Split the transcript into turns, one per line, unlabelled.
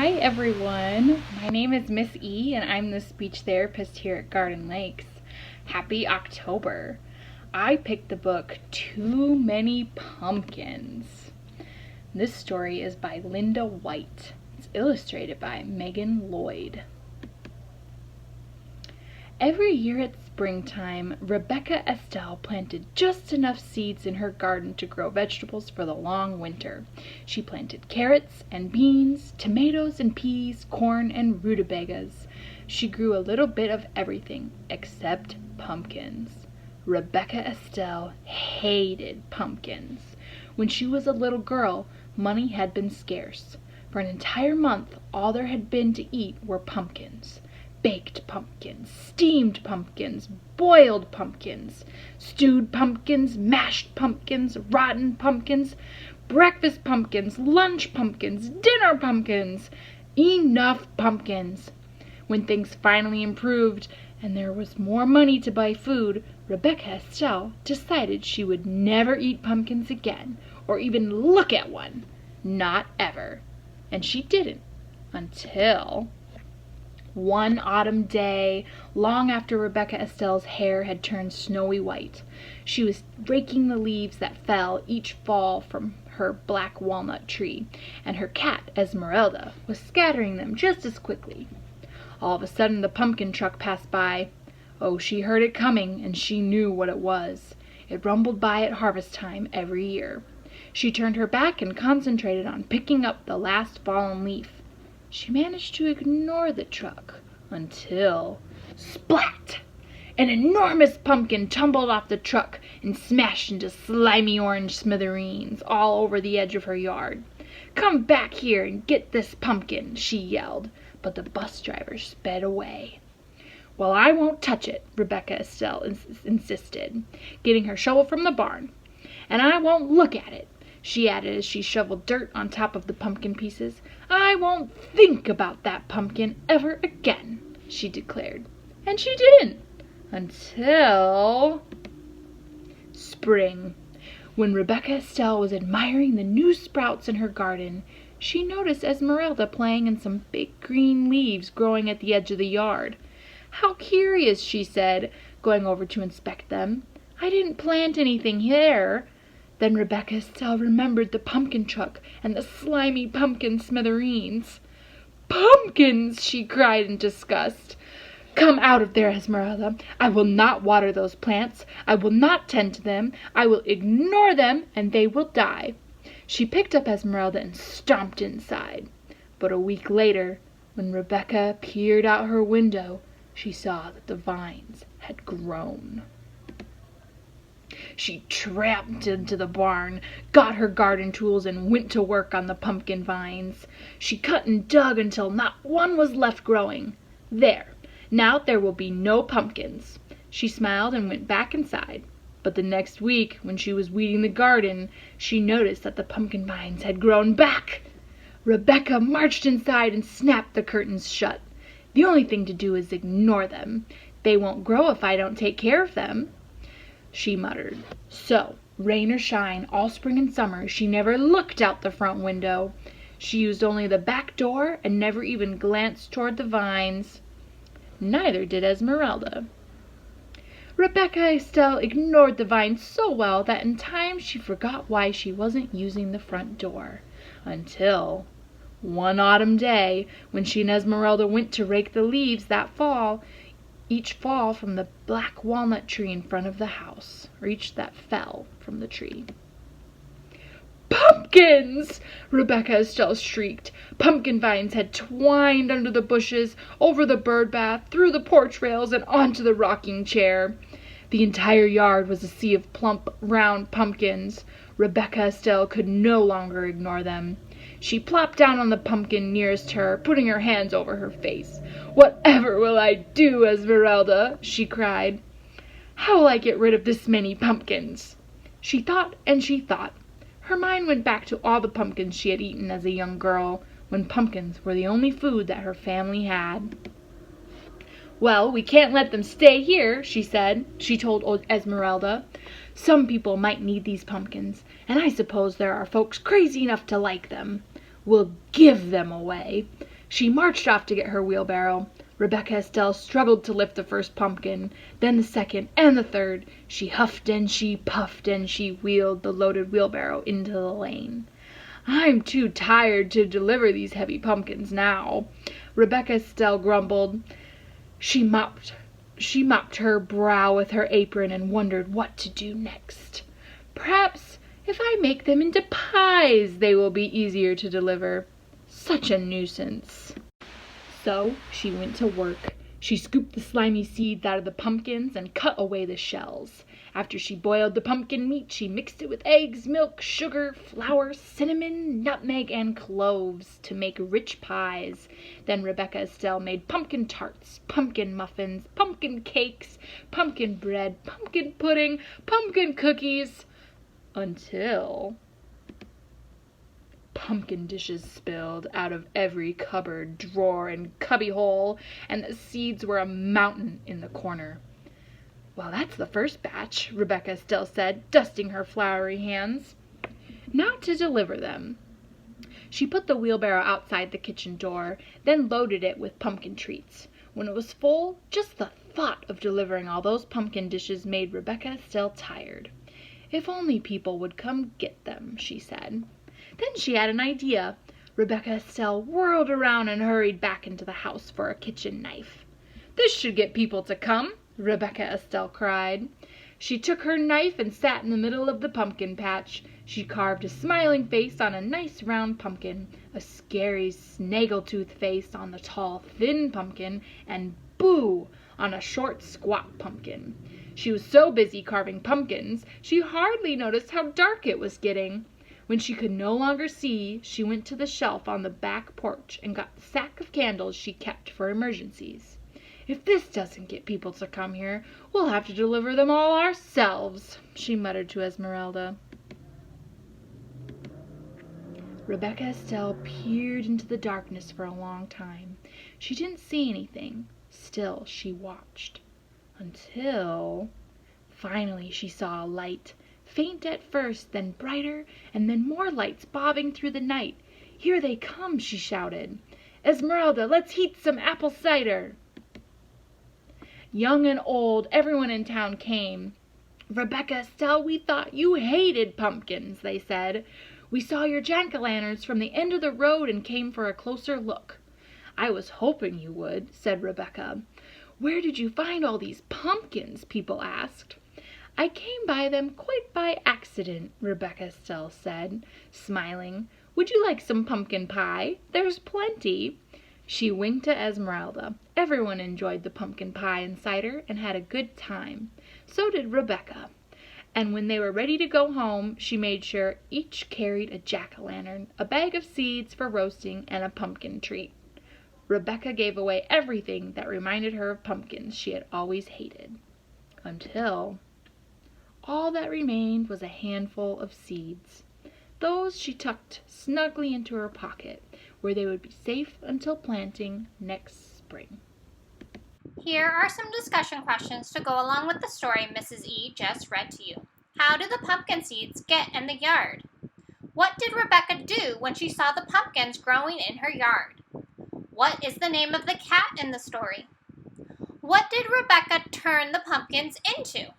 Hi everyone, my name is Miss E and I'm the speech therapist here at Garden Lakes. Happy October. I picked the book Too Many Pumpkins. This story is by Linda White. It's illustrated by Megan Lloyd. Every year at springtime, Rebecca Estelle planted just enough seeds in her garden to grow vegetables for the long winter. She planted carrots and beans, tomatoes and peas, corn and rutabagas. She grew a little bit of everything except pumpkins. Rebecca Estelle hated pumpkins. When she was a little girl, money had been scarce. For an entire month, all there had been to eat were pumpkins. Baked pumpkins, steamed pumpkins, boiled pumpkins, stewed pumpkins, mashed pumpkins, rotten pumpkins, breakfast pumpkins, lunch pumpkins, dinner pumpkins. Enough pumpkins. When things finally improved and there was more money to buy food, Rebecca Estelle decided she would never eat pumpkins again, or even look at one. Not ever. And she didn't, until one autumn day, long after Rebecca Estelle's hair had turned snowy white. She was raking the leaves that fell each fall from her black walnut tree, and her cat, Esmeralda, was scattering them just as quickly. All of a sudden the pumpkin truck passed by. Oh, she heard it coming, and she knew what it was. It rumbled by at harvest time every year. She turned her back and concentrated on picking up the last fallen leaf. She managed to ignore the truck until, splat! An enormous pumpkin tumbled off the truck and smashed into slimy orange smithereens all over the edge of her yard. "Come back here and get this pumpkin," she yelled, but the bus driver sped away. "Well, I won't touch it," Rebecca Estelle insisted, getting her shovel from the barn. "And I won't look at it," she added as she shoveled dirt on top of the pumpkin pieces. "I won't think about that pumpkin ever again," she declared. And she didn't, until spring. When Rebecca Estelle was admiring the new sprouts in her garden, she noticed Esmeralda playing in some big green leaves growing at the edge of the yard. "How curious," she said, going over to inspect them. "I didn't plant anything there." Then Rebecca Estelle remembered the pumpkin truck and the slimy pumpkin smithereens. "Pumpkins!" she cried in disgust. "Come out of there, Esmeralda. I will not water those plants. I will not tend to them. I will ignore them, and they will die." She picked up Esmeralda and stomped inside. But a week later, when Rebecca peered out her window, she saw that the vines had grown. She tramped into the barn, got her garden tools, and went to work on the pumpkin vines. She cut and dug until not one was left growing. "There, now there will be no pumpkins." She smiled and went back inside. But the next week, when she was weeding the garden, she noticed that the pumpkin vines had grown back. Rebecca marched inside and snapped the curtains shut. "The only thing to do is ignore them. They won't grow if I don't take care of them," she muttered. So, rain or shine, all spring and summer, she never looked out the front window. She used only the back door and never even glanced toward the vines. Neither did Esmeralda. Rebecca Estelle ignored the vines so well that in time she forgot why she wasn't using the front door. Until one autumn day, when she and Esmeralda went to rake the leaves each fall from the black walnut tree in front of the house, or each that fell from the tree. "Pumpkins!" Rebecca Estelle shrieked. Pumpkin vines had twined under the bushes, over the bird bath, through the porch rails, and onto the rocking chair. The entire yard was a sea of plump, round pumpkins. Rebecca Estelle could no longer ignore them. She plopped down on the pumpkin nearest her, putting her hands over her face. "Whatever will I do, Esmeralda?" she cried. "How will I get rid of this many pumpkins?" She thought and she thought. Her mind went back to all the pumpkins she had eaten as a young girl, when pumpkins were the only food that her family had. "Well, we can't let them stay here," she said. She told old Esmeralda. "Some people might need these pumpkins, and I suppose there are folks crazy enough to like them. We'll give them away." She marched off to get her wheelbarrow. Rebecca Estelle struggled to lift the first pumpkin, then the second and the third. She huffed and she puffed and she wheeled the loaded wheelbarrow into the lane. "I'm too tired to deliver these heavy pumpkins now," Rebecca Estelle grumbled. She mopped her brow with her apron and wondered what to do next. "Perhaps if I make them into pies they will be easier to deliver. Such a nuisance." So she went to work. She scooped the slimy seeds out of the pumpkins and cut away the shells. After she boiled the pumpkin meat, she mixed it with eggs, milk, sugar, flour, cinnamon, nutmeg, and cloves to make rich pies. Then Rebecca Estelle made pumpkin tarts, pumpkin muffins, pumpkin cakes, pumpkin bread, pumpkin pudding, pumpkin cookies, until pumpkin dishes spilled out of every cupboard, drawer, and cubbyhole, and the seeds were a mountain in the corner. "Well, that's the first batch," Rebecca Estelle said, dusting her floury hands. "Now to deliver them." She put the wheelbarrow outside the kitchen door, then loaded it with pumpkin treats. When it was full, just the thought of delivering all those pumpkin dishes made Rebecca Estelle tired. "If only people would come get them," she said. Then she had an idea. Rebecca Estelle whirled around and hurried back into the house for a kitchen knife. "This should get people to come," Rebecca Estelle cried. She took her knife and sat in the middle of the pumpkin patch. She carved a smiling face on a nice round pumpkin, a scary snaggletooth face on the tall thin pumpkin, and boo on a short squat pumpkin. She was so busy carving pumpkins she hardly noticed how dark it was getting. When she could no longer see, she went to the shelf on the back porch and got the sack of candles she kept for emergencies. "If this doesn't get people to come here, we'll have to deliver them all ourselves," she muttered to Esmeralda. Rebecca Estelle peered into the darkness for a long time. She didn't see anything. Still she watched. Until finally she saw a light. Faint at first, then brighter, and then more lights bobbing through the night. "Here they come!" she shouted. "Esmeralda, let's heat some apple cider." Young and old, everyone in town came. "Rebecca Estelle, we thought you hated pumpkins," they said. "We saw your jack-o'-lanterns from the end of the road and came for a closer look." "I was hoping you would," said Rebecca. "Where did you find all these pumpkins?" people asked. "I came by them quite by accident," Rebecca Estelle said, smiling. "Would you like some pumpkin pie? There's plenty." She winked at Esmeralda. Everyone enjoyed the pumpkin pie and cider and had a good time. So did Rebecca. And when they were ready to go home, she made sure each carried a jack-o'-lantern, a bag of seeds for roasting, and a pumpkin treat. Rebecca gave away everything that reminded her of pumpkins she had always hated. Until all that remained was a handful of seeds. Those she tucked snugly into her pocket, where they would be safe until planting next spring.
Here are some discussion questions to go along with the story Mrs. E just read to you. How did the pumpkin seeds get in the yard? What did Rebecca do when she saw the pumpkins growing in her yard? What is the name of the cat in the story? What did Rebecca turn the pumpkins into?